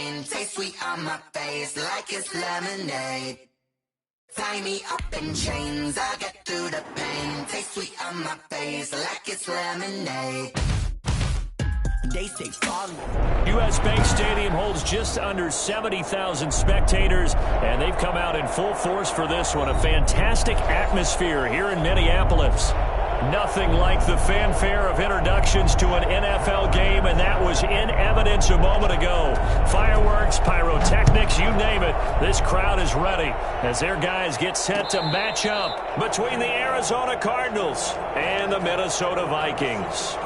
pain. Taste sweet on my face like it's lemonade. Tie me up in chains, I'll get through the pain. Taste sweet on my face like it's lemonade. They say follow. U.S. Bank Stadium holds just under 70,000 spectators, and they've come out in full force for this one. A fantastic atmosphere here in Minneapolis. Nothing like the fanfare of introductions to an NFL game, and that was in evidence a moment ago. Fireworks, pyrotechnics, you name it. This crowd is ready as their guys get set to match up between the Arizona Cardinals and the Minnesota Vikings.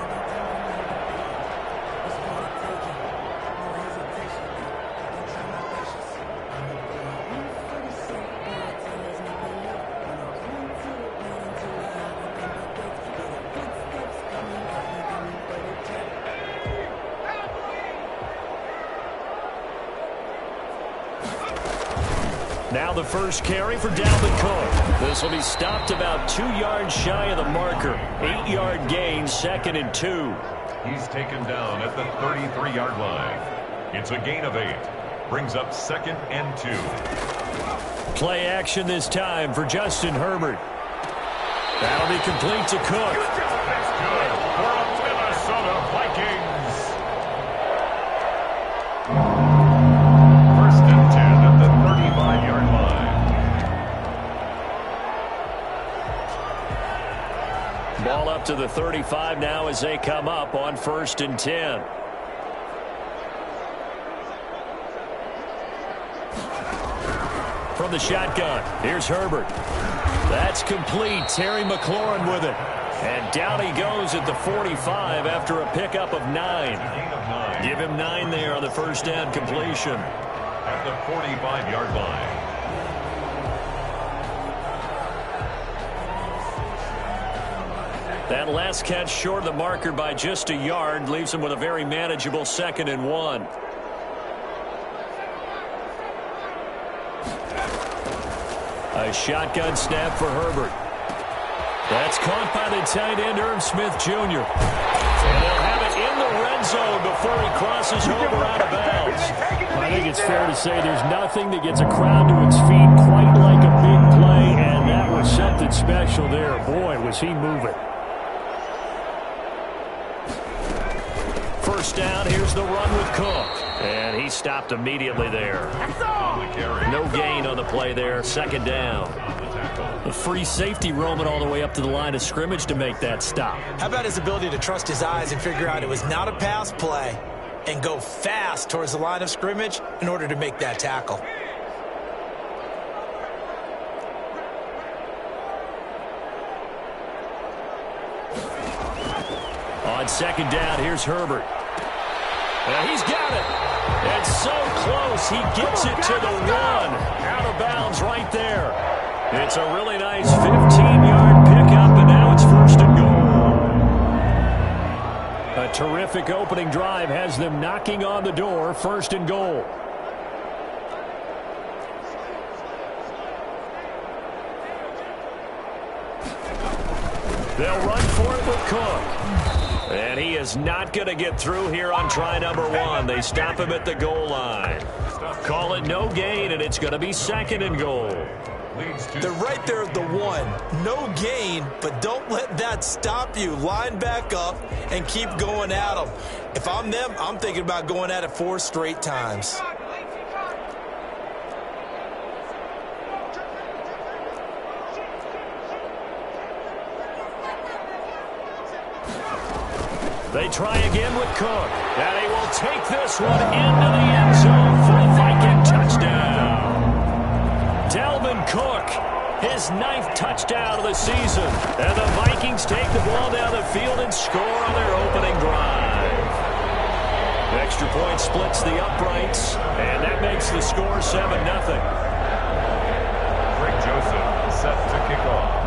Now the first carry for Dalvin Cook. This will be stopped about 2 yards shy of the marker. 8-yard gain, 2nd and 2. He's taken down at the 33-yard line. It's a gain of 8. Brings up 2nd and 2. Play action this time for Justin Herbert. That'll be complete to Cook. That's good for a Minnesota Vikings. First and 10 at the 35-yard line. Ball up to the 35 now as they come up on 1st and 10. From the shotgun, here's Herbert. That's complete. Terry McLaurin with it. And down he goes at the 45 after a pickup of 9. Give him 9 there on the first down completion. At the 45-yard line. That last catch short of the marker by just a yard leaves him with a very manageable 2nd and 1. A shotgun snap for Herbert. That's caught by the tight end, Irv Smith Jr. And they'll have it in the red zone before he crosses over out of bounds. I think it's fair to say there's nothing that gets a crowd to its feet quite like a big play, and that was something special there. Boy, was he moving. First down, here's the run with Cook. And he stopped immediately there. No gain on the play there, 2nd down. A free safety roaming all the way up to the line of scrimmage to make that stop. How about his ability to trust his eyes and figure out it was not a pass play and go fast towards the line of scrimmage in order to make that tackle? On 2nd down, here's Herbert. And he's got it. And so close, he gets it to the 1. Out of bounds right there. It's a really nice 15-yard pickup, and now it's 1st and goal. A terrific opening drive has them knocking on the door, 1st and goal. They'll run for it with Cook. And he is not going to get through here on try number 1. They stop him at the goal line. Call it no gain, and it's going to be 2nd and goal. They're right there at the 1. No gain, but don't let that stop you. Line back up and keep going at them. If I'm them, I'm thinking about going at it 4 straight times. They try again with Cook. And he will take this one into the end zone for a Viking touchdown. Dalvin Cook, his 9th touchdown of the season. And the Vikings take the ball down the field and score on their opening drive. Extra point splits the uprights, and that makes the score 7-0. Greg Joseph set to kick off.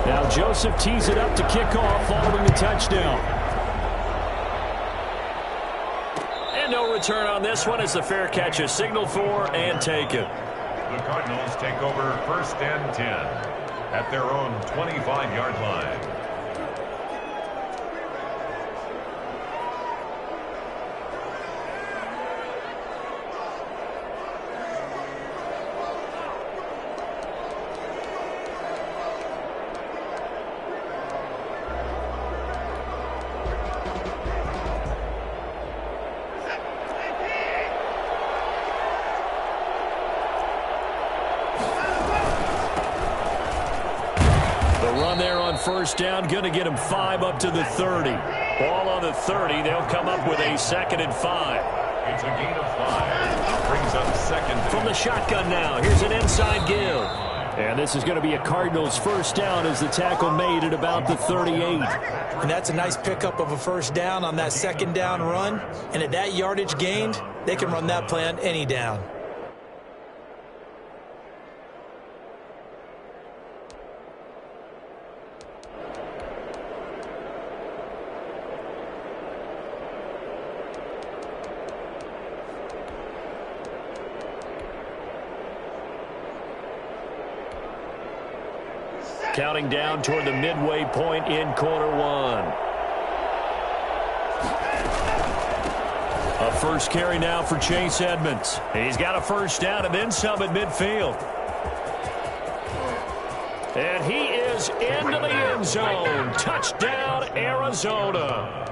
Now Joseph tees it up to kick off following the touchdown. And no return on this one as the fair catch is signaled for and taken. The Cardinals take over 1st and 10 at their own 25-yard line. run there on first down, going to get him 5 up to the 30. Ball on the 30. They'll come up with a 2nd and 5. It's a gain of 5. Brings up 2nd. From the shotgun now, here's an inside give. And this is going to be a Cardinals first down as the tackle made at about the 38. And that's a nice pickup of a first down on that 2nd down run. And at that yardage gained, they can run that play on any down. Counting down toward the midway point in quarter 1. A first carry now for Chase Edmonds. He's got a first down and then some at midfield. And he is into the end zone. Touchdown, Arizona.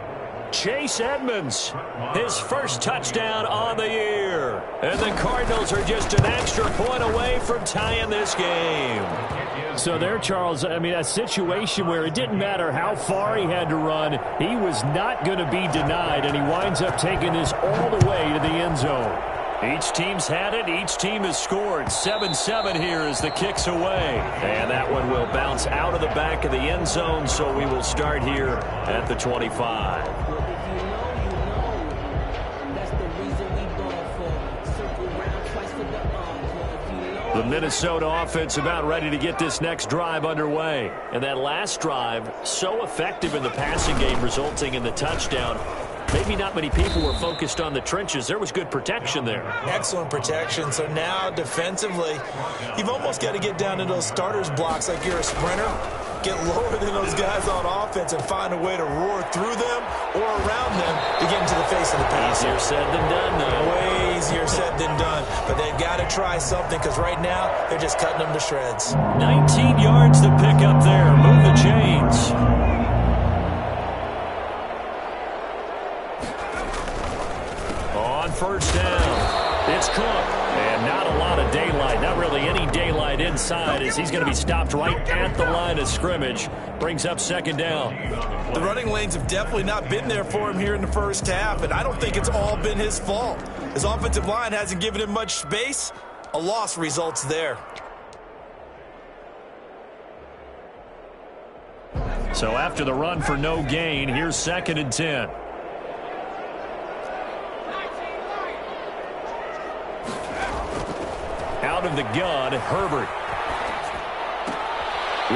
Chase Edmonds, his first touchdown on the year. And the Cardinals are just an extra point away from tying this game. So there, Charles, I mean, a situation where it didn't matter how far he had to run, he was not going to be denied, and he winds up taking this all the way to the end zone. Each team's had it. Each team has scored. 7-7 here as the kick's away. And that one will bounce out of the back of the end zone, so we will start here at the 25. The Minnesota offense about ready to get this next drive underway. And that last drive, so effective in the passing game, resulting in the touchdown. Maybe not many people were focused on the trenches. There was good protection there. Excellent protection. So now defensively, you've almost got to get down to those starters blocks like you're a sprinter. Get lower than those guys on offense and find a way to roar through them or around them to get into the face of the pass. Easier said than done, though. Way easier said than done. But they've got to try something because right now they're just cutting them to shreds. 19 yards to pick up there. Move the chains. On first down, it's Cook. And not a lot of daylight, not really any daylight inside as he's going to be stopped right at the line of scrimmage. Brings up 2nd down. The running lanes have definitely not been there for him here in the first half, and I don't think it's all been his fault. His offensive line hasn't given him much space. A loss results there. So after the run for no gain, here's 2nd and 10. Out of the gun, Herbert.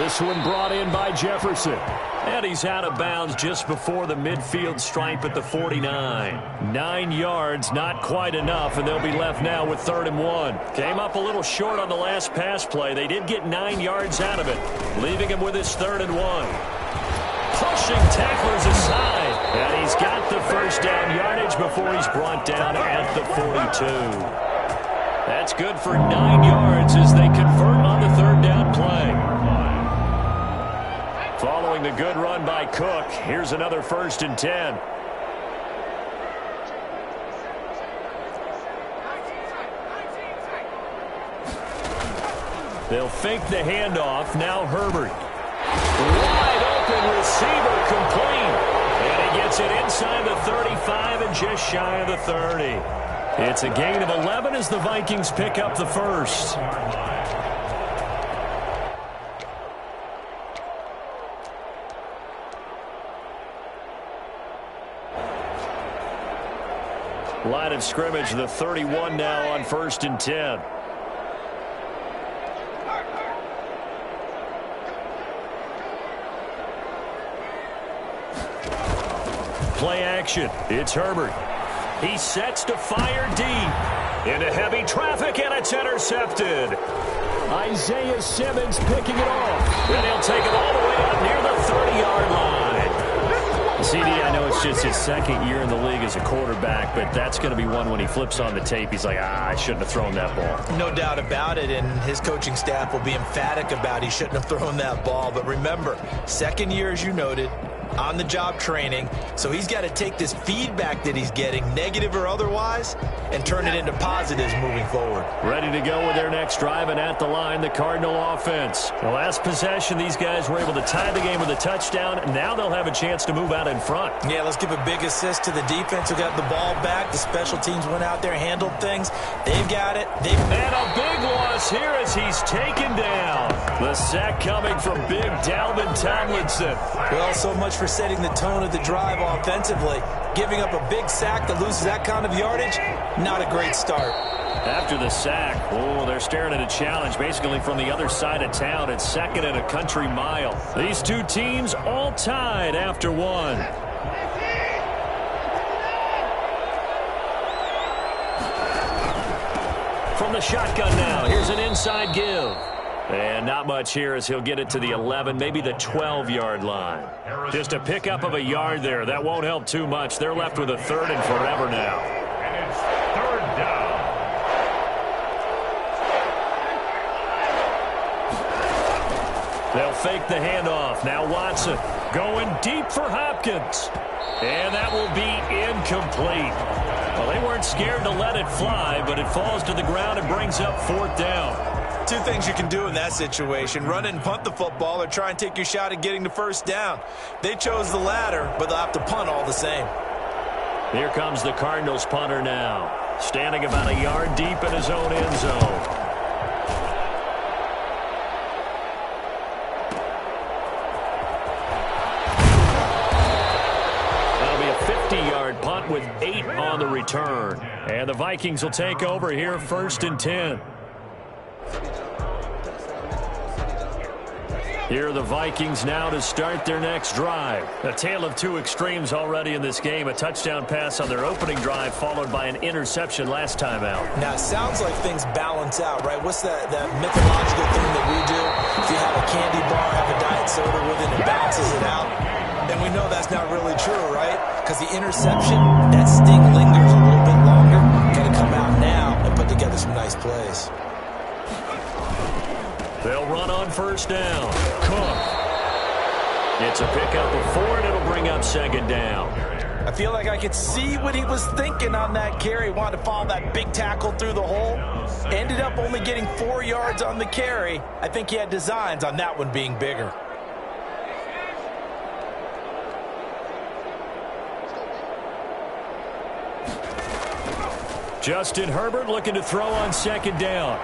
This one brought in by Jefferson. And he's out of bounds just before the midfield stripe at the 49. 9 yards, not quite enough, and they'll be left now with 3rd and 1. Came up a little short on the last pass play. They did get 9 yards out of it, leaving him with his 3rd and 1. Pushing tacklers aside, and he's got the first down yardage before he's brought down at the 42. That's good for 9 yards as they convert on the 3rd down play. Following the good run by Cook, here's another 1st and 10. They'll fake the handoff. Now Herbert. Wide open receiver complete. And he gets it inside the 35 and just shy of the 30. It's a gain of 11 as the Vikings pick up the first. Line of scrimmage, the 31 now on 1st and 10. Play action. It's Herbert. He sets to fire deep. Into heavy traffic, and it's intercepted. Isaiah Simmons picking it off. And he'll take it all the way up near the 30-yard line. CD, I know it's just his 2nd year in the league as a quarterback, but that's going to be one when he flips on the tape, he's like, I shouldn't have thrown that ball. No doubt about it, and his coaching staff will be emphatic about he shouldn't have thrown that ball. But remember, 2nd year, as you noted, on-the-job training, so he's got to take this feedback that he's getting, negative or otherwise, and turn it into positives moving forward. Ready to go with their next drive, and at the line, the Cardinal offense. The last possession, these guys were able to tie the game with a touchdown, and now they'll have a chance to move out in front. Yeah, let's give a big assist to the defense who got the ball back. The special teams went out there, handled things. They've got it. And a big loss here as he's taken down. The sack coming from big Dalvin Tomlinson. Well, so much for setting the tone of the drive offensively. Giving up a big sack that loses that kind of yardage, not a great start. After the sack, they're staring at a challenge basically from the other side of town. It's second and a country mile. These two teams all tied after one. From the shotgun now, here's an inside give. And not much here as he'll get it to the 11, maybe the 12-yard line. Just a pickup of a yard there. That won't help too much. They're left with a third and forever now. And it's third down. They'll fake the handoff. Now Watson going deep for Hopkins. And that will be incomplete. Well, they weren't scared to let it fly, but it falls to the ground and brings up fourth down. Two things you can do in that situation: run and punt the football, or try and take your shot at getting the first down. They chose the latter, but they'll have to punt all the same. Here comes the Cardinals punter now, standing about a yard deep in his own end zone. That'll be a 50-yard punt with 8 on the return. And the Vikings will take over here, 1st and 10. Here are the Vikings now to start their next drive. A tale of two extremes already in this game. A touchdown pass on their opening drive followed by an interception last time out. Now, it sounds like things balance out, right? What's that mythological thing that we do? If you have a candy bar, have a diet soda with it, it balances it out. And we know that's not really true, right? Because the interception, that sting lingers a little bit longer. Got to come out now and put together some nice plays. They'll run on first down. Cook. It's a pickup of 4, and it'll bring up second down. I feel like I could see what he was thinking on that carry. Wanted to follow that big tackle through the hole. Ended up only getting 4 yards on the carry. I think he had designs on that one being bigger. Justin Herbert looking to throw on second down.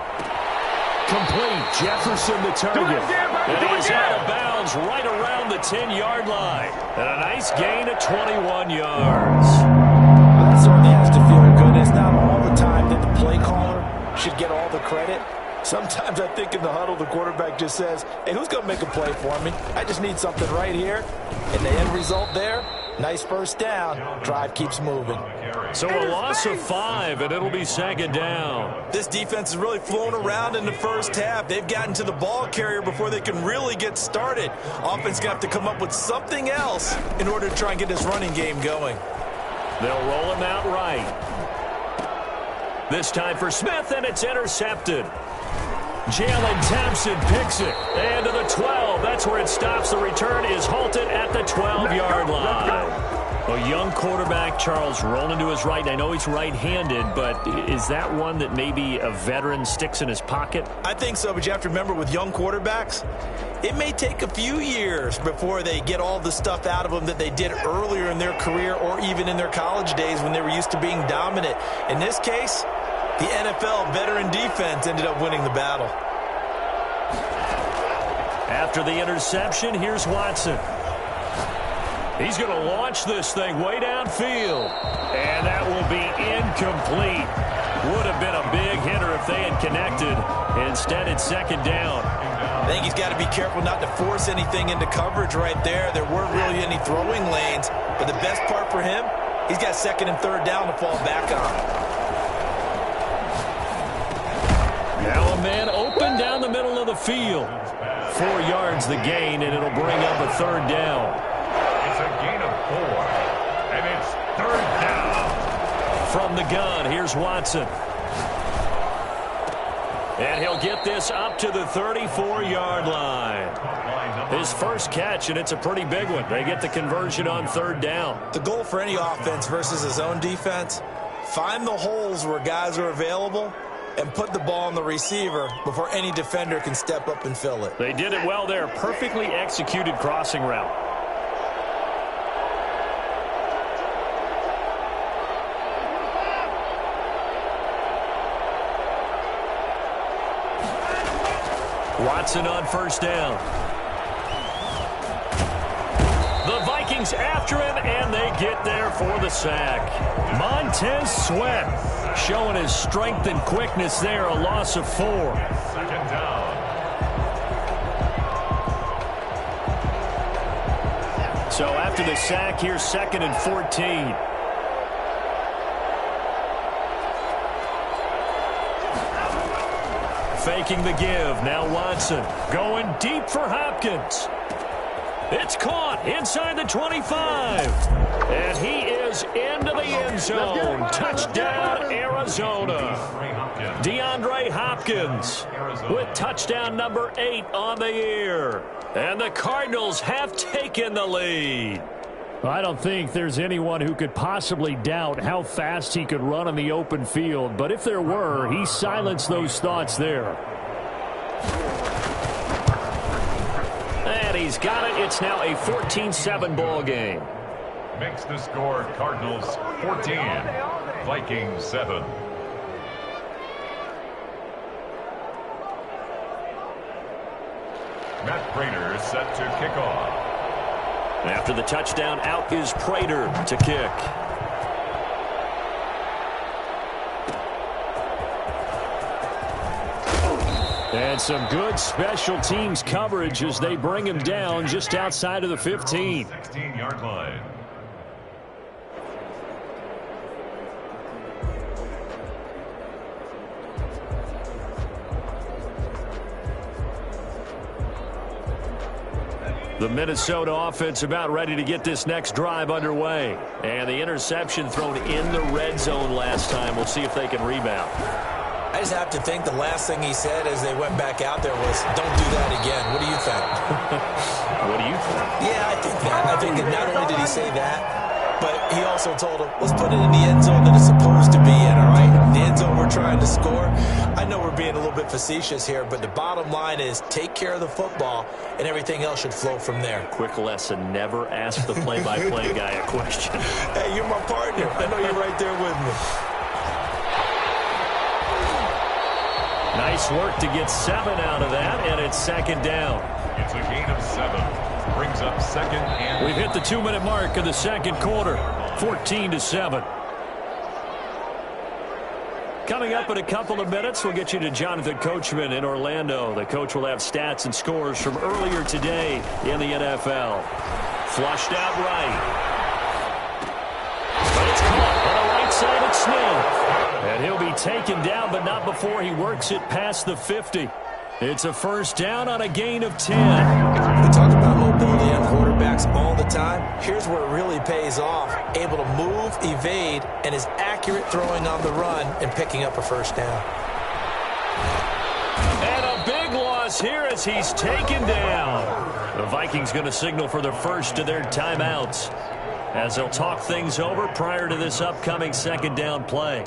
Complete. Jefferson the target. And he's out of bounds right around the 10-yard line. And a nice gain of 21 yards. Well, that certainly has to feel good. It's not all the time that the play caller should get all the credit. Sometimes I think in the huddle, the quarterback just says, hey, who's going to make a play for me? I just need something right here. And the end result there, nice first down. Drive keeps moving. So a loss of 5, and it'll be second down. This defense is really flown around in the first half. They've gotten to the ball carrier before they can really get started. Offense going to have to come up with something else in order to try and get this running game going. They'll roll him out right. This time for Smith, and it's intercepted. Jalen Thompson picks it. And to the 12. That's where it stops. The return is halted at the 12-yard line. A young quarterback, Charles, rolling to his right. I know he's right-handed, but is that one that maybe a veteran sticks in his pocket? I think so, but you have to remember with young quarterbacks, it may take a few years before they get all the stuff out of them that they did earlier in their career or even in their college days when they were used to being dominant. In this case, the NFL veteran defense ended up winning the battle. After the interception, here's Watson. He's going to launch this thing way downfield. And that will be incomplete. Would have been a big hitter if they had connected. Instead, it's second down. I think he's got to be careful not to force anything into coverage right there. There weren't really any throwing lanes. But the best part for him, he's got second and third down to fall back on. Now a man open down the middle of the field. 4 yards the gain, and it'll bring up a third down. It's a gain of 4, and it's third down. From the gun, here's Watson. And he'll get this up to the 34-yard line. His first catch, and it's a pretty big one. They get the conversion on third down. The goal for any offense versus his own defense, find the holes where guys are available and put the ball on the receiver before any defender can step up and fill it. They did it well there. Perfectly executed crossing route. Watson on first down. The Vikings after him, and they get there for the sack. Montez Sweat showing his strength and quickness there, a loss of 4. Second down. So after the sack, here's 2nd and 14. Faking the give. Now Watson going deep for Hopkins. It's caught inside the 25. And he is into the end zone. Touchdown, Arizona. DeAndre Hopkins with touchdown number 8 on the year. And the Cardinals have taken the lead. I don't think there's anyone who could possibly doubt how fast he could run on the open field. But if there were, he silenced those thoughts there. And he's got it. It's now a 14-7 ball game. Makes the score Cardinals 14, Vikings 7. Matt Prater set to kick off. After the touchdown, out is Prater to kick. And some good special teams coverage as they bring him down just outside of the 15. 16-yard line. The Minnesota offense about ready to get this next drive underway. And the interception thrown in the red zone last time. We'll see if they can rebound. I just have to think the last thing he said as they went back out there was, don't do that again. What do you think? What do you think? Yeah, I think that. I think that not only did he say that, but he also told him, let's put it in the end zone that it's supposed to be in, all right? The end zone we're trying to score. I know we're being a little bit facetious here, but the bottom line is take care of the football, and everything else should flow from there. Quick lesson, never ask the play-by-play guy a question. Hey, you're my partner. I know you're right there with me. Nice work to get 7 out of that, and it's second down. It's a gain of 7. Brings up 2nd and... We've hit the 2-minute mark of the second quarter, 14-7. Coming up in a couple of minutes, we'll get you to Jonathan Coachman in Orlando. The coach will have stats and scores from earlier today in the NFL. Flushed out right. But it's caught on the right side of Smith. And he'll be taken down, but not before he works it past the 50. It's a first down on a gain of 10. We talk about mobility on quarterbacks all the time. Here's where it really pays off. Able to move, evade, and is accurate throwing on the run and picking up a first down. And a big loss here as he's taken down. The Vikings going to signal for the first of their timeouts as they'll talk things over prior to this upcoming second down play.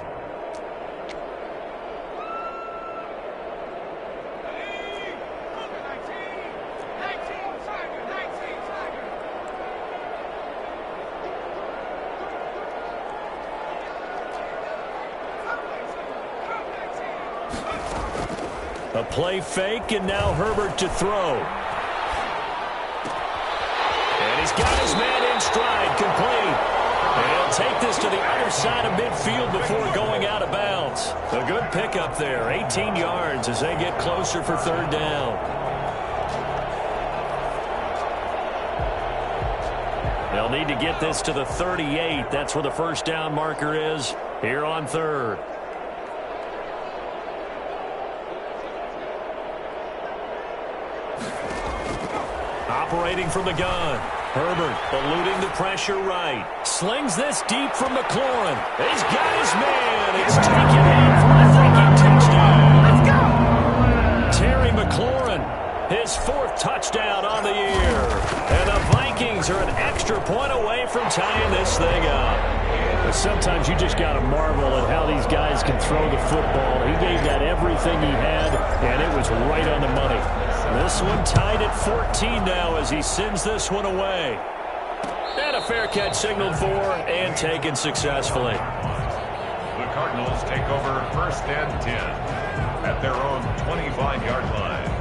A play fake, and now Herbert to throw. And he's got his man in stride, complete. And he'll take this to the other side of midfield before going out of bounds. A good pickup there, 18 yards as they get closer for third down. They'll need to get this to the 38. That's where the first down marker is here on third. Operating from the gun. Herbert eluding the pressure right. Slings this deep from McLaurin. He's got his man. It's taken in for a Viking touchdown. Let's go. His 4th touchdown on the year. And the Vikings are an extra point away from tying this thing up. But sometimes you just got to marvel at how these guys can throw the football. He gave that everything he had, and it was right on the money. This one tied at 14 now as he sends this one away. And a fair catch signaled for and taken successfully. The Cardinals take over 1st and 10 at their own 25-yard line.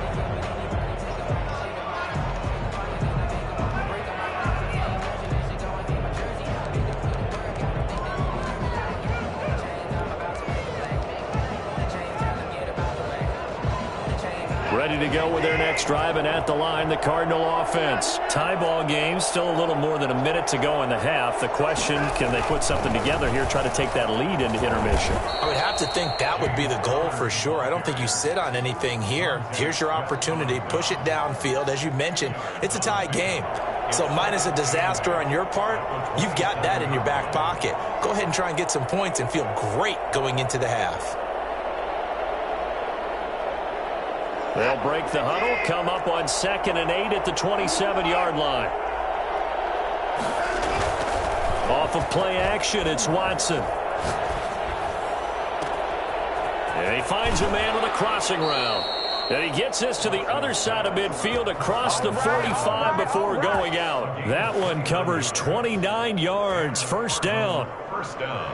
Ready to go with their next drive, and at the line, the Cardinal offense. Tie ball game, still a little more than a minute to go in the half. The question, can they put something together here, try to take that lead into intermission? I would have to think that would be the goal for sure. I don't think you sit on anything here. Here's your opportunity. Push it downfield. As you mentioned, it's a tie game. So minus a disaster on your part, you've got that in your back pocket. Go ahead and try and get some points and feel great going into the half. They'll break the huddle, come up on 2nd and 8 at the 27-yard line. Off of play action, it's Watson. And he finds a man with a crossing route. And he gets this to the other side of midfield across the 45 before going out. That one covers 29 yards. First down. First down.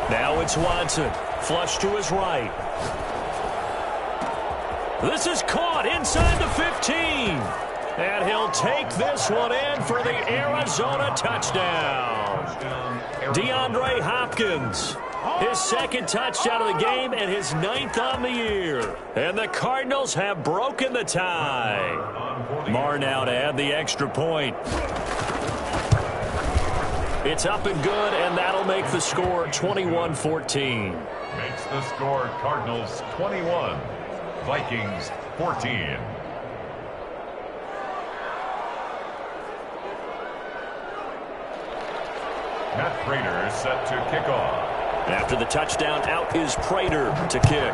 Now it's Watson. Flush to his right. This is caught inside the 15. And he'll take this one in for the Arizona touchdown. DeAndre Hopkins. His 2nd touchdown of the game and his 9th on the year. And the Cardinals have broken the tie. Marr now to add the extra point. It's up and good, and that'll make the score 21-14. Makes the score Cardinals 21, Vikings 14. Matt Prater set to kick off. After the touchdown, out is Prater to kick.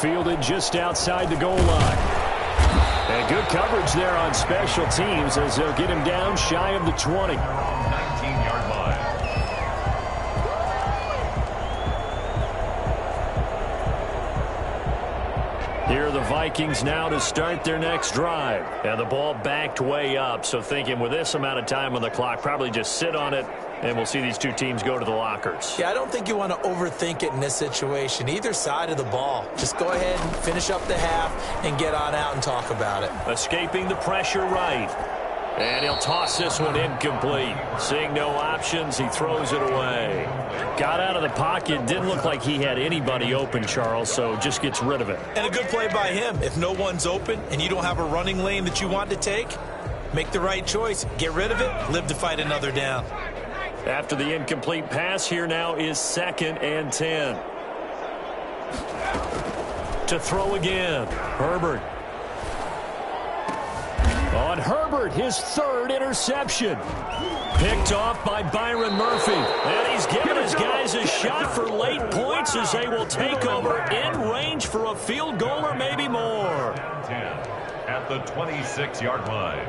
Fielded just outside the goal line. And good coverage there on special teams as they'll get him down shy of the 20. 19-yard line. Here are the Vikings now to start their next drive. And the ball backed way up, so thinking with this amount of time on the clock, probably just sit on it, and we'll see these two teams go to the lockers. Yeah, I don't think you want to overthink it in this situation. Either side of the ball. Just go ahead and finish up the half and get on out and talk about it. Escaping the pressure right. And he'll toss this one incomplete. Seeing no options, he throws it away. Got out of the pocket. Didn't look like he had anybody open, Charles, so just gets rid of it. And a good play by him. If no one's open and you don't have a running lane that you want to take, make the right choice. Get rid of it. Live to fight another down. After the incomplete pass, here now is 2nd and 10. To throw again, Herbert. On Herbert, his 3rd interception. Picked off by Byron Murphy. And he's given his guys a shot for late points as they will take over in range for a field goal or maybe more. 10 at the 26-yard line.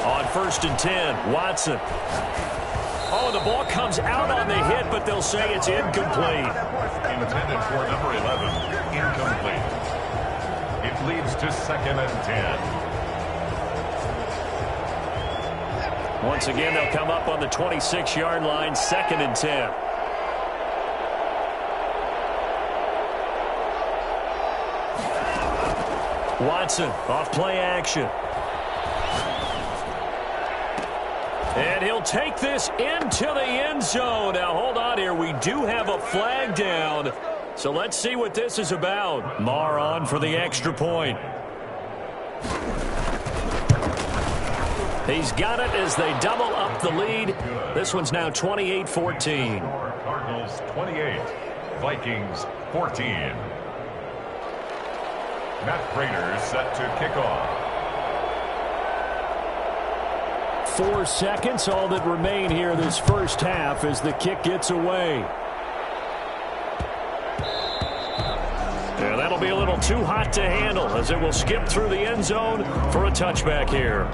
On 1st and 10, Watson. Oh, the ball comes out on the hit, but they'll say it's incomplete. Intended for number 11, incomplete. It leads to 2nd and 10. Once again, they'll come up on the 26-yard line, 2nd and 10. Watson off play action. And he'll take this into the end zone. Now, hold on here. We do have a flag down. So let's see what this is about. Marr on for the extra point. He's got it as they double up the lead. This one's now 28-14. Cardinals 28, Vikings 14. Matt Prater set to kick off. 4 seconds, all that remain here this first half as the kick gets away. Yeah, that'll be a little too hot to handle as it will skip through the end zone for a touchback here.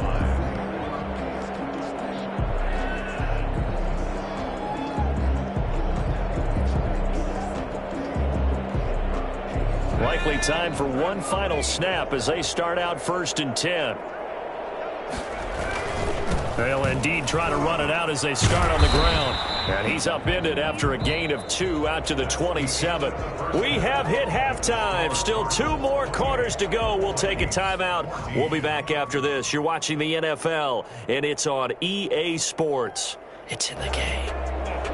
Likely time for one final snap as they start out 1st and 10. They'll indeed try to run it out as they start on the ground. And he's upended after a gain of 2 out to the 27. We have hit halftime. Still 2 more quarters to go. We'll take a timeout. We'll be back after this. You're watching the NFL, and it's on EA Sports. It's in the game.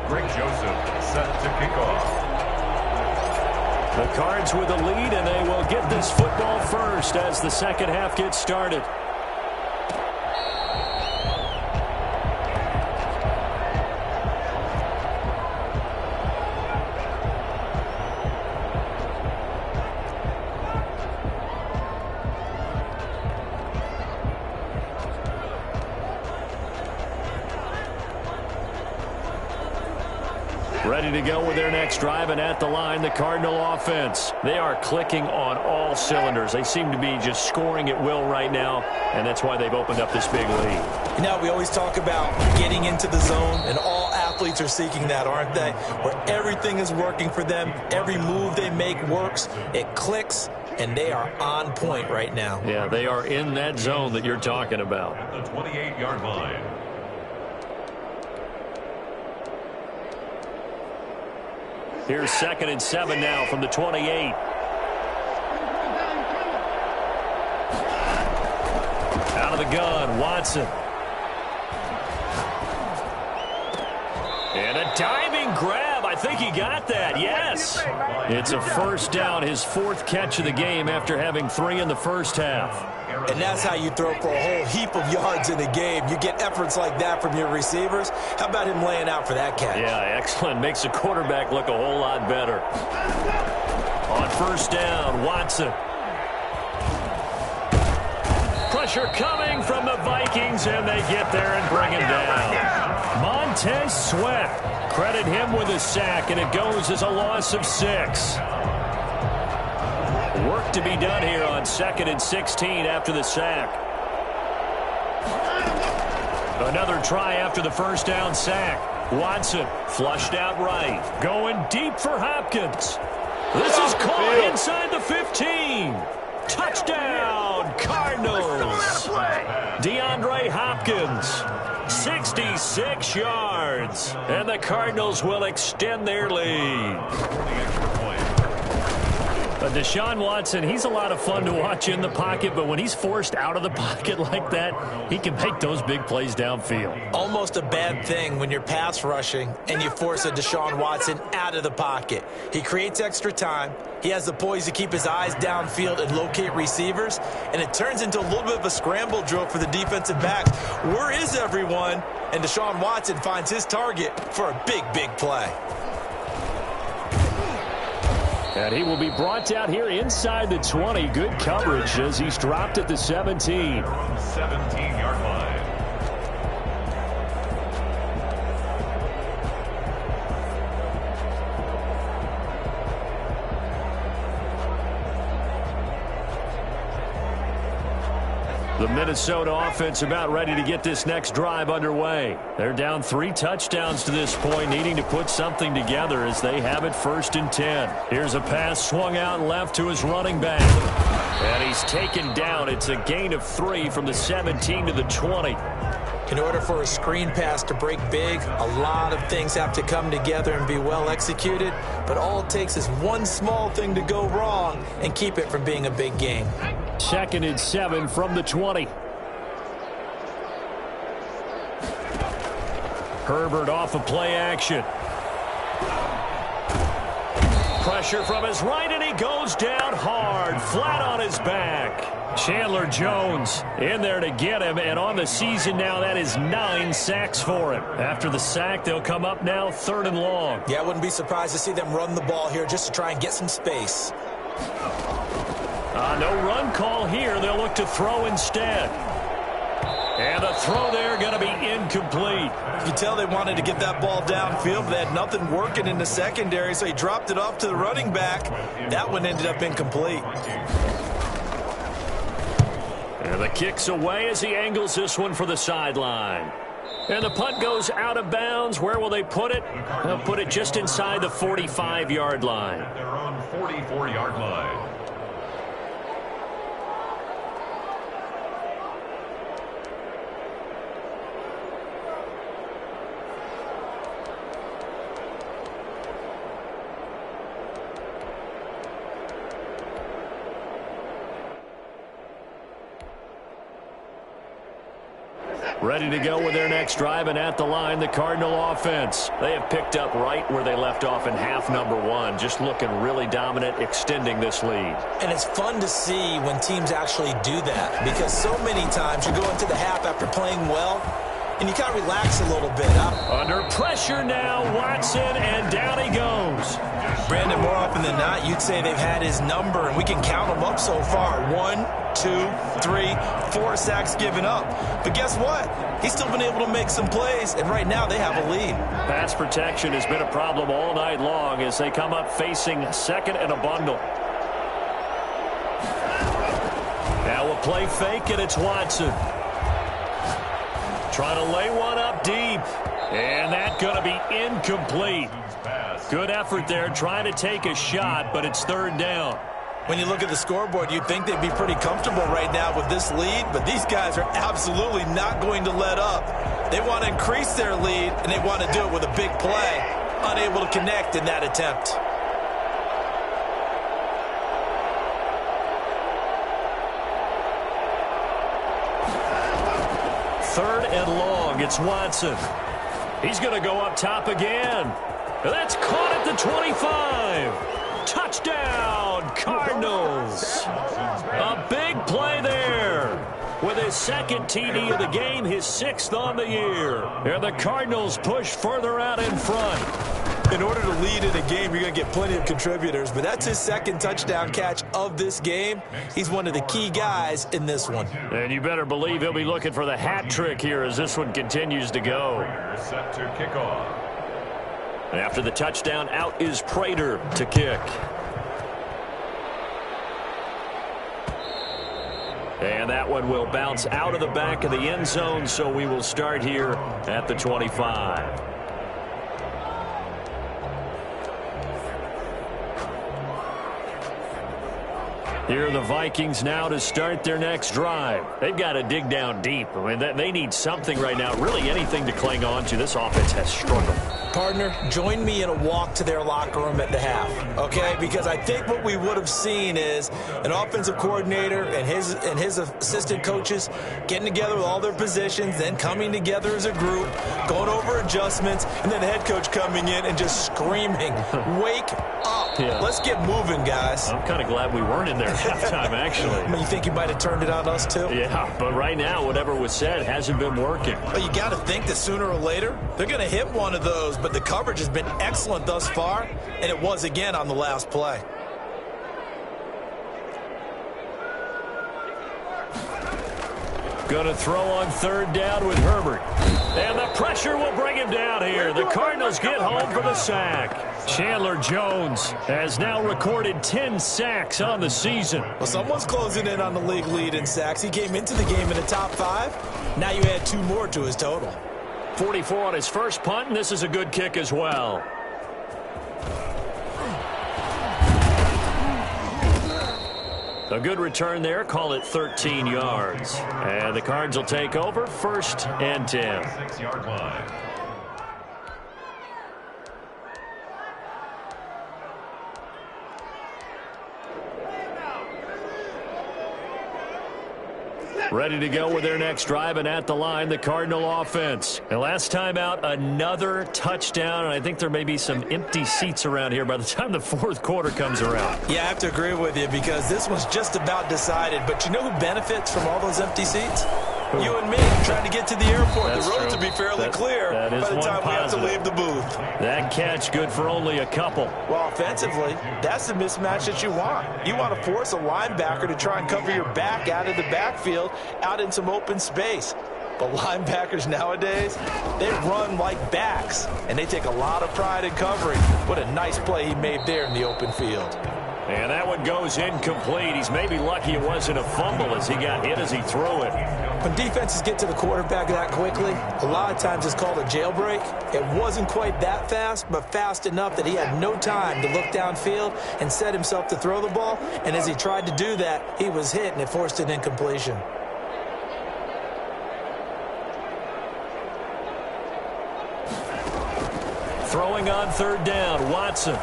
Greg Joseph set to kick off. The Cards with the lead, and they will get this football first as the second half gets started. Ready to go with their next drive, and at the line, the Cardinal offense. They are clicking on all cylinders. They seem to be just scoring at will right now, and that's why they've opened up this big lead. You know, we always talk about getting into the zone, and all athletes are seeking that, aren't they? Where everything is working for them, every move they make works, it clicks, and they are on point right now. Yeah, they are in that zone that you're talking about. At the 28-yard line. Here's 2nd and 7 now from the 28. Out of the gun, Watson. And a diving grab. I think he got that, yes. It's a first down, his 4th catch of the game after having 3 in the first half. And that's how you throw for a whole heap of yards in a game. You get efforts like that from your receivers. How about him laying out for that catch? Yeah, excellent. Makes the quarterback look a whole lot better. On first down, Watson. Pressure coming from the Vikings, and they get there and bring him down. Montez Sweat. Credit him with a sack, and it goes as a loss of 6. Work to be done here on 2nd and 16 after the sack. Another try after the first down sack. Watson flushed out right. Going deep for Hopkins. This is caught inside the 15. Touchdown, Cardinals. DeAndre Hopkins, 66 yards. And the Cardinals will extend their lead. Deshaun Watson, he's a lot of fun to watch in the pocket, but when he's forced out of the pocket like that, he can make those big plays downfield. Almost a bad thing when you're pass rushing and you force a Deshaun Watson out of the pocket. He creates extra time. He has the poise to keep his eyes downfield and locate receivers, and it turns into a little bit of a scramble drill for the defensive backs. Where is everyone? And Deshaun Watson finds his target for a big, big play. And he will be brought out here inside the 20. Good coverage as he's dropped at the 17. 17-yard line. The Minnesota offense about ready to get this next drive underway. They're down 3 touchdowns to this point, needing to put something together as they have it 1st and 10. Here's a pass swung out left to his running back. And he's taken down. It's a gain of 3 from the 17 to the 20. In order for a screen pass to break big, a lot of things have to come together and be well executed. But all it takes is one small thing to go wrong and keep it from being a big game. 2nd and 7 from the 20. Herbert off of play action. Pressure from his right, and he goes down hard, flat on his back. Chandler Jones in there to get him, and on the season now, that is 9 sacks for him. After the sack, they'll come up now 3rd and long. Yeah, I wouldn't be surprised to see them run the ball here just to try and get some space. No run call here. They'll look to throw instead. And the throw there going to be incomplete. You can tell they wanted to get that ball downfield, but they had nothing working in the secondary, so he dropped it off to the running back. That one ended up incomplete. And the kick's away as he angles this one for the sideline. And the punt goes out of bounds. Where will they put it? They'll put it just inside the 45-yard line. Their own 44-yard line. Ready to go with their next drive, and at the line, the Cardinal offense. They have picked up right where they left off in half number 1, just looking really dominant, extending this lead. And it's fun to see when teams actually do that, because so many times you go into the half after playing well, and you kind of relax a little bit. Under pressure now, Watson, and down he goes. Brandon, more often than not, you'd say they've had his number, and we can count them up so far. 1, 2, 3, 4 sacks given up. But guess what? He's still been able to make some plays, and right now they have a lead. Pass protection has been a problem all night long as they come up facing 2nd and a bundle. Now a play fake, and it's Watson. Trying to lay one up deep. And that's going to be incomplete. Good effort there, trying to take a shot, but it's 3rd down. When you look at the scoreboard, you'd think they'd be pretty comfortable right now with this lead, but these guys are absolutely not going to let up. They want to increase their lead, and they want to do it with a big play. Unable to connect in that attempt. Third and long, it's Watson. He's going to go up top again. That's caught at the 25. Touchdown, Cardinals. A big play there. With his 2nd TD of the game, his 6th on the year. And the Cardinals push further out in front. In order to lead in a game, you're going to get plenty of contributors, but that's his 2nd touchdown catch of this game. He's one of the key guys in this one. And you better believe he'll be looking for the hat trick here as this one continues to go. Set to kick off. After the touchdown, out is Prater to kick. And that one will bounce out of the back of the end zone, so we will start here at the 25. Here are the Vikings now to start their next drive. They've got to dig down deep. I mean, they need something right now, really anything to cling on to. This offense has struggled. Partner, join me in a walk to their locker room at the half, okay? Because I think what we would have seen is an offensive coordinator and his assistant coaches getting together with all their positions, then coming together as a group, going over adjustments, and then the head coach coming in and just screaming, "Wake up. Yeah. Let's get moving, guys." I'm kind of glad we weren't in there at halftime, actually. I mean, you think you might have turned it on us, too? Yeah, but right now, whatever was said hasn't been working. But you got to think that sooner or later, they're going to hit one of those, but the coverage has been excellent thus far, and it was again on the last play. Going to throw on 3rd down with Herbert. And the pressure will bring him down here. The Cardinals get home for the sack. Chandler Jones has now recorded 10 sacks on the season. Well, someone's closing in on the league lead in sacks. He came into the game in the top 5. Now you add 2 more to his total. 44 on his first punt, and this is a good kick as well. A good return there. Call it 13 yards. And the Cards will take over 1st and 10. 6-yard line. Ready to go with their next drive, and at the line, the Cardinal offense. And last time out, another touchdown, and I think there may be some empty seats around here by the time the fourth quarter comes around. Yeah, I have to agree with you because this one's just about decided. But you know who benefits from all those empty seats? Who? You and me, trying to get to the airport. That's the roads true. will be fairly clear by the time we have to leave the booth. That catch good for only a couple. Well, offensively, that's the mismatch that you want. You want to force a linebacker to try and cover your back out of the backfield, out in some open space. But linebackers nowadays, they run like backs, and they take a lot of pride in covering. What a nice play he made there in the open field. And that one goes incomplete. He's maybe lucky it wasn't a fumble as he got hit as he threw it. When defenses get to the quarterback that quickly, a lot of times it's called a jailbreak. It wasn't quite that fast, but fast enough that he had no time to look downfield and set himself to throw the ball. And as he tried to do that, he was hit, and it forced an incompletion. Throwing on third down, Watson.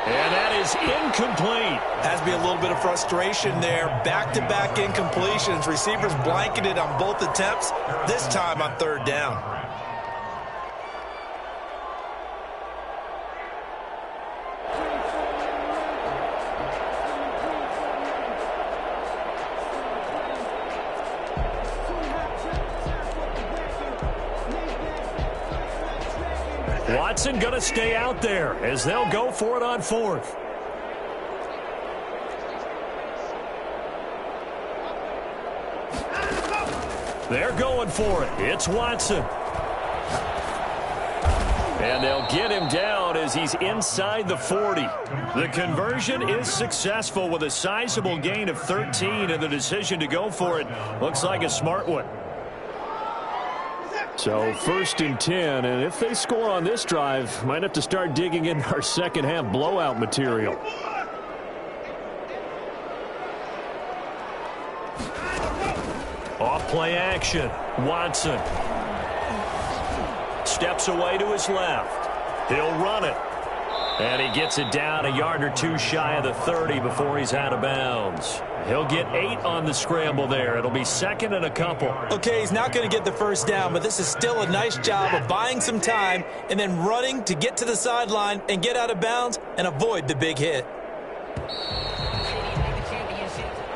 And that is incomplete. Has to be a little bit of frustration there. Back-to-back incompletions. Receivers blanketed on both attempts, this time on third down. Watson going to stay out there as they'll go for it on fourth. They're going for it. It's Watson. And they'll get him down as he's inside the 40. The conversion is successful with a sizable gain of 13, and the decision to go for it looks like a smart one. So 1st and 10, and if they score on this drive, might have to start digging in our second half blowout material. Off play action, Watson. Steps away to his left. He'll run it. And he gets it down a yard or two shy of the 30 before he's out of bounds. He'll get 8 on the scramble there. It'll be second and a couple. Okay, he's not going to get the first down, but this is still a nice job of buying some time and then running to get to the sideline and get out of bounds and avoid the big hit.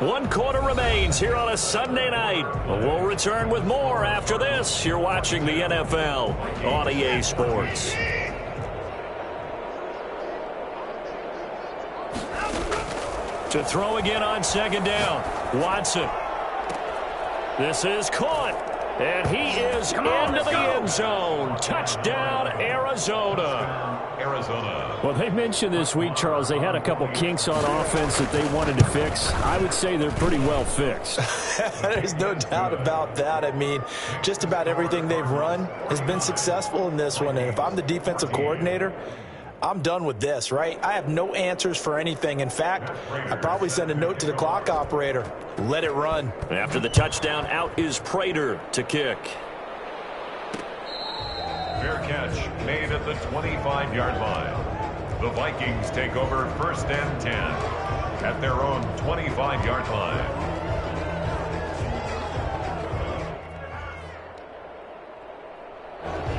1 quarter remains here on a Sunday night. We'll return with more after this. You're watching the NFL on EA Sports. To throw again on second down, Watson. This is caught, and he is into the end zone. Touchdown, Arizona. Well, they mentioned this week, Charles, they had a couple kinks on offense that they wanted to fix. I would say they're pretty well fixed. There's no doubt about that. I mean, just about everything they've run has been successful in this one. And if I'm the defensive coordinator, I'm done with this, right? I have no answers for anything. In fact, I'd probably send a note to the clock operator. Let it run. After the touchdown, out is Prater to kick. Fair catch made at the 25-yard line. The Vikings take over 1st and 10 at their own 25-yard line.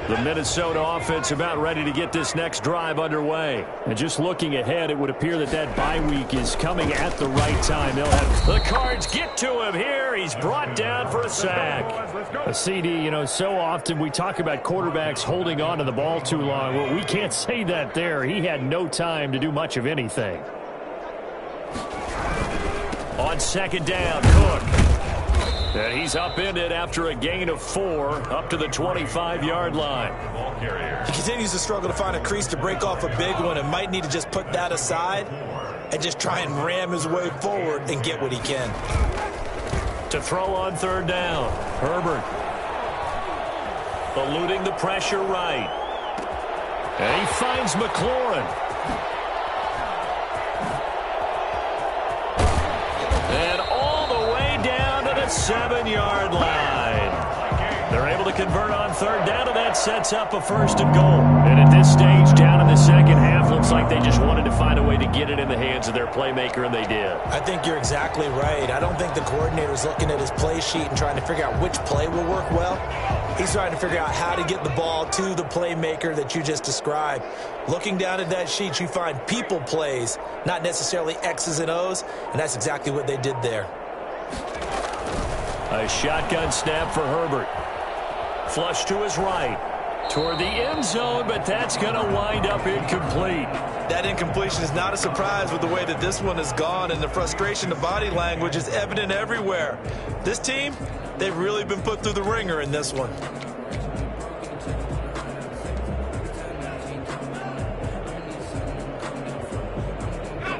The Minnesota offense about ready to get this next drive underway. And just looking ahead, it would appear that that bye week is coming at the right time. They'll have the Cards get to him here. He's brought down for a sack. A CD, so often we talk about quarterbacks holding on to the ball too long. Well, we can't say that there. He had no time to do much of anything. On second down, Cook. And he's upended after a gain of 4 up to the 25-yard line. He continues to struggle to find a crease to break off a big one and might need to just put that aside and just try and ram his way forward and get what he can. To throw on third down, Herbert. Eluding the pressure right. And he finds McLaurin. And all the way down to the 7-yard line. They're able to convert on third down, and that sets up a 1st and goal. And at this stage, down in the the second half, looks like they just wanted to find a way to get it in the hands of their playmaker, and they did. I think you're exactly right. I don't think the coordinator's looking at his play sheet and trying to figure out which play will work well. He's trying to figure out how to get the ball to the playmaker that you just described. Looking down at that sheet, you find people plays, not necessarily X's and O's, and that's exactly what they did there. A shotgun snap for Herbert. Flush to his right. Toward the end zone, but that's going to wind up incomplete. That incompletion is not a surprise with the way that this one has gone, and the frustration, the body language is evident everywhere. This team, they've really been put through the ringer in this one.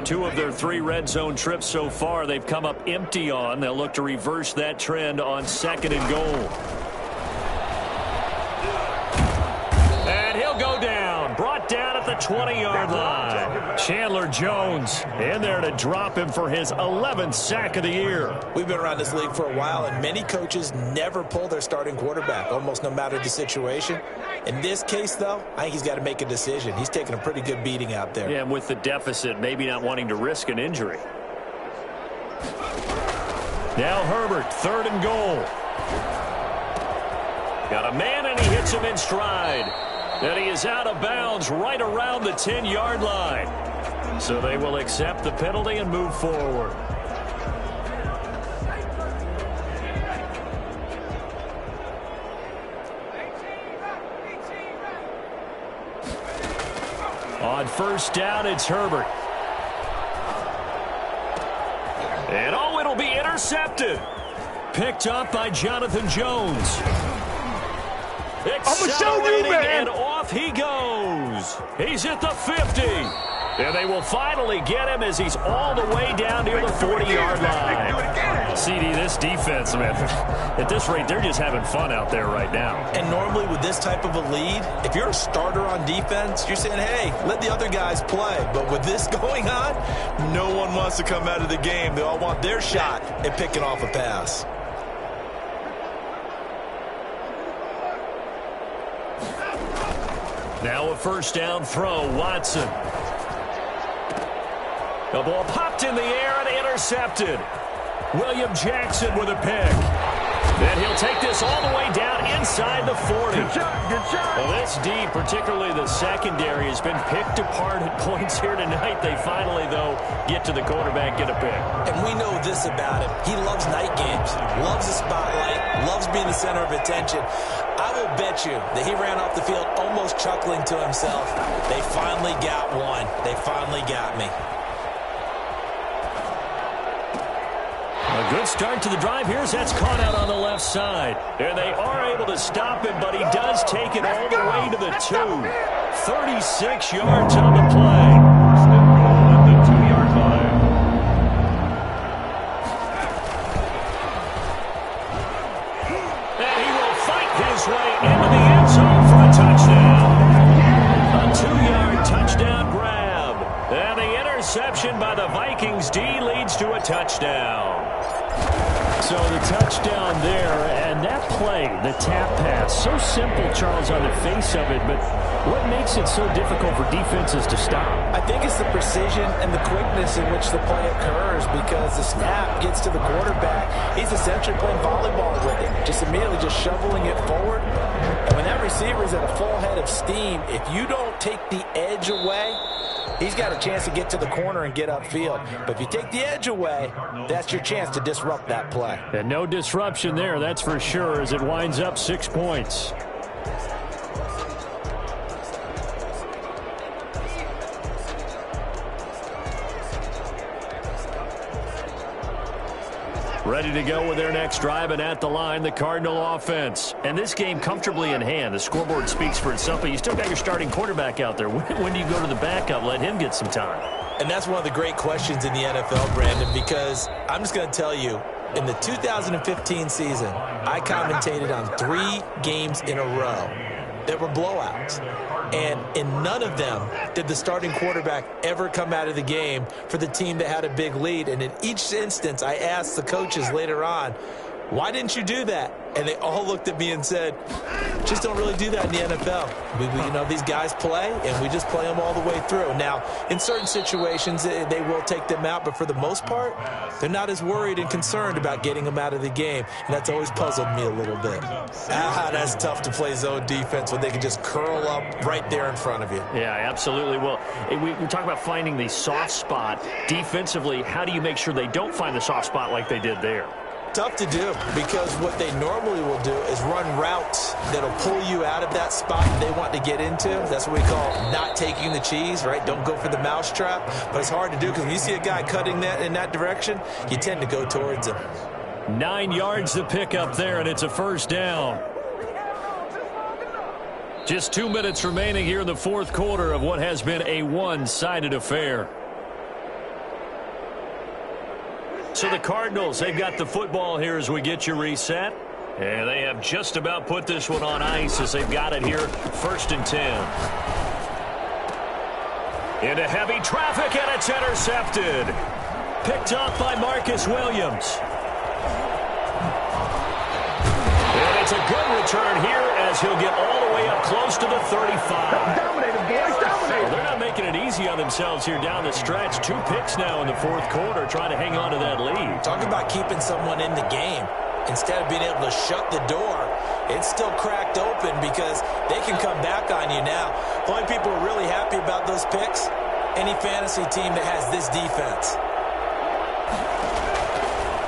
Two of their 3 red zone trips so far, they've come up empty on. They'll look to reverse that trend on 2nd and goal. And he'll go down. Brought down at the 20-yard line. Chandler Jones in there to drop him for his 11th sack of the year. We've been around this league for a while, and many coaches never pull their starting quarterback, almost no matter the situation. In this case, though, I think he's got to make a decision. He's taking a pretty good beating out there. Yeah, and with the deficit, maybe not wanting to risk an injury. Now Herbert, 3rd and goal. Got a man, and he hits him in stride. And he is out of bounds right around the 10-yard line. So they will accept the penalty and move forward. On 1st down, it's Herbert. And oh, it'll be intercepted. Picked up by Jonathan Jones. Accelerating, and off he goes. He's at the 50. And they will finally get him as he's all the way down near the 40-yard line. CD, this defense, man, at this rate, they're just having fun out there right now. And normally with this type of a lead, if you're a starter on defense, you're saying, hey, let the other guys play. But with this going on, no one wants to come out of the game. They all want their shot at picking off a pass. Now a 1st down throw, Watson. The ball popped in the air and intercepted. William Jackson with a pick. And he'll take this all the way down inside the 40. Good job, good job. Well, this D, particularly the secondary, has been picked apart at points here tonight. They finally, though, get to the quarterback, get a pick. And we know this about him. He loves night games, loves the spotlight, loves being the center of attention. I will bet you that he ran off the field almost chuckling to himself. They finally got one. They finally got me. A good start to the drive here as that's caught out on the left side. And they are able to stop him, but he does take it all the way to the 2. 36 yards on the play. First and goal at the 2-yard line. And he will fight his way into the end zone for a touchdown. A 2-yard touchdown grab. And the interception by the Vikings D leads to a touchdown. So the touchdown there, and that play, the tap pass, so simple, Charles, on the face of it, but what makes it so difficult for defenses to stop? I think it's the precision and the quickness in which the play occurs, because the snap gets to the quarterback. He's essentially playing volleyball with it, just immediately just shoveling it forward. And when that receiver is at a full head of steam, if you don't take the edge away, he's got a chance to get to the corner and get upfield. But if you take the edge away, that's your chance to disrupt that play. And no disruption there, that's for sure, as it winds up 6 points. Ready to go with their next drive, and at the line, the Cardinal offense. And this game comfortably in hand. The scoreboard speaks for itself, but you still got your starting quarterback out there. When do you go to the backup? Let him get some time. And that's one of the great questions in the NFL, Brandon, because I'm just going to tell you, in the 2015 season, I commentated on 3 games in a row that were blowouts. And in none of them did the starting quarterback ever come out of the game for the team that had a big lead. And in each instance, I asked the coaches later on, Why didn't you do that? And they all looked at me and said, just don't really do that in the NFL. These guys play, and we just play them all the way through. Now, in certain situations, they will take them out, but for the most part, they're not as worried and concerned about getting them out of the game, and that's always puzzled me a little bit. That's tough to play zone defense when they can just curl up right there in front of you. Yeah, absolutely. Well, we talk about finding the soft spot. Defensively, how do you make sure they don't find the soft spot like they did there? Tough to do, because what they normally will do is run routes that'll pull you out of that spot they want to get into. That's what we call not taking the cheese, right? Don't go for the mousetrap. But it's hard to do because when you see a guy cutting that in that direction, you tend to go towards him. 9 yards to pick up there, and it's a first down. Just 2 minutes remaining here in the fourth quarter of what has been a one-sided affair. So the Cardinals, they've got the football here as we get you reset. And they have just about put this one on ice as they've got it here, 1st and 10. Into heavy traffic, and it's intercepted. Picked off by Marcus Williams. And it's a good return here as he'll get all the way up close to the 35. Dominated, boys, dominated. Well, they're not making it easy on themselves here down the stretch. 2 picks now in the fourth quarter, trying to hang on to that lead. Talking about keeping someone in the game. Instead of being able to shut the door, it's still cracked open because they can come back on you now. The only people who are really happy about those picks, any fantasy team that has this defense.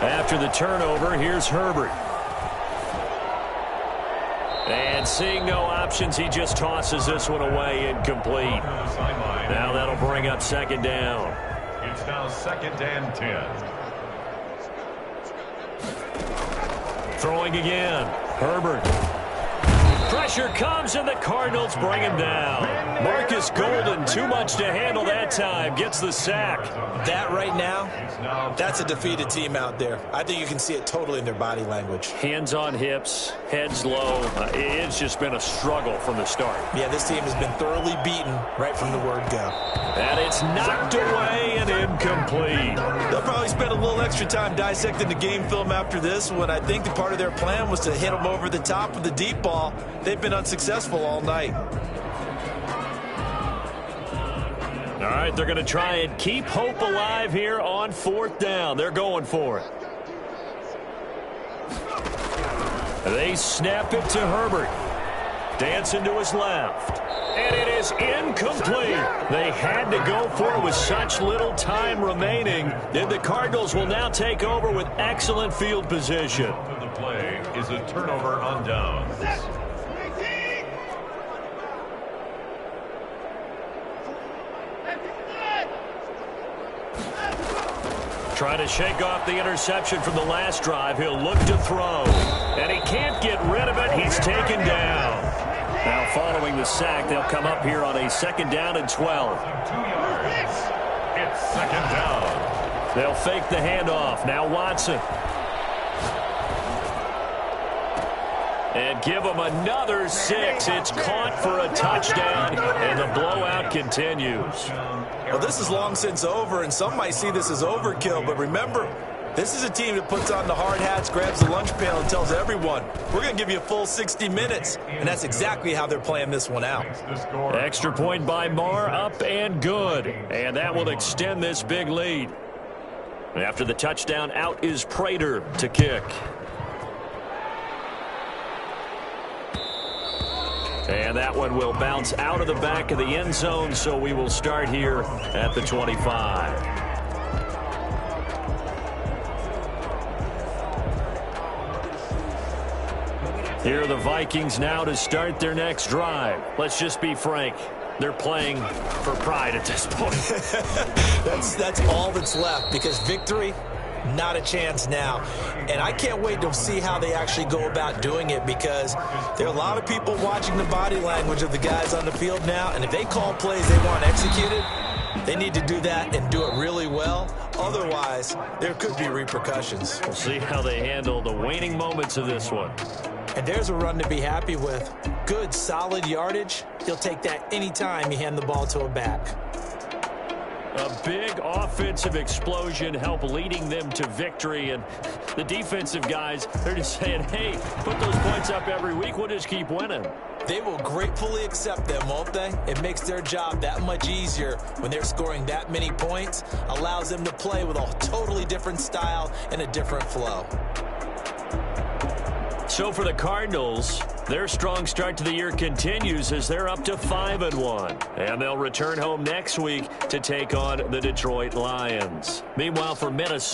After the turnover, here's Herbert. And seeing no options, he just tosses this one away, incomplete. Now that'll bring up 2nd down. It's now 2nd and 10. Throwing again. Herbert. Pressure comes, and the Cardinals bring him down. Marcus Golden, too much to handle that time, gets the sack. That right now, that's a defeated team out there. I think you can see it totally in their body language. Hands on hips, heads low. It's just been a struggle from the start. Yeah, this team has been thoroughly beaten right from the word go. And it's knocked away and incomplete. They'll probably spend a little extra time dissecting the game film after this one. I think the part of their plan was to hit them over the top of the deep ball. They've been unsuccessful all night. All right, they're going to try and keep hope alive here on 4th down. They're going for it. They snap it to Herbert. Dancing to his left. And it is incomplete. They had to go for it with such little time remaining. Then the Cardinals will now take over with excellent field position. The play is a turnover on downs. Trying to shake off the interception from the last drive. He'll look to throw. And he can't get rid of it. He's taken down. Now following the sack, they'll come up here on a 2nd down and 12. 2 yards. It's 2nd down. They'll fake the handoff. Now Watson. And give him another 6. It's caught for a touchdown, and the blowout continues. Well, this is long since over, and some might see this as overkill. But remember, this is a team that puts on the hard hats, grabs the lunch pail, and tells everyone, we're going to give you a full 60 minutes. And that's exactly how they're playing this one out. Extra point by Marr, up and good. And that will extend this big lead. After the touchdown, out is Prater to kick. And that one will bounce out of the back of the end zone, so we will start here at the 25. Here are the Vikings now to start their next drive. Let's just be frank. They're playing for pride at this point. That's all that's left, because victory, not a chance now. And I can't wait to see how they actually go about doing it, because there are a lot of people watching the body language of the guys on the field now, and if they call plays they want executed, they need to do that and do it really well. Otherwise, there could be repercussions. We'll see how they handle the waning moments of this one. And there's a run to be happy with. Good, solid yardage. You'll take that anytime you hand the ball to a back. A big offensive explosion help leading them to victory. And the defensive guys, they're just saying, hey, put those points up every week. We'll just keep winning. They will gratefully accept them, won't they? It makes their job that much easier when they're scoring that many points. Allows them to play with a totally different style and a different flow. So for the Cardinals, their strong start to the year continues as they're up to 5-1. And they'll return home next week to take on the Detroit Lions. Meanwhile, for Minnesota,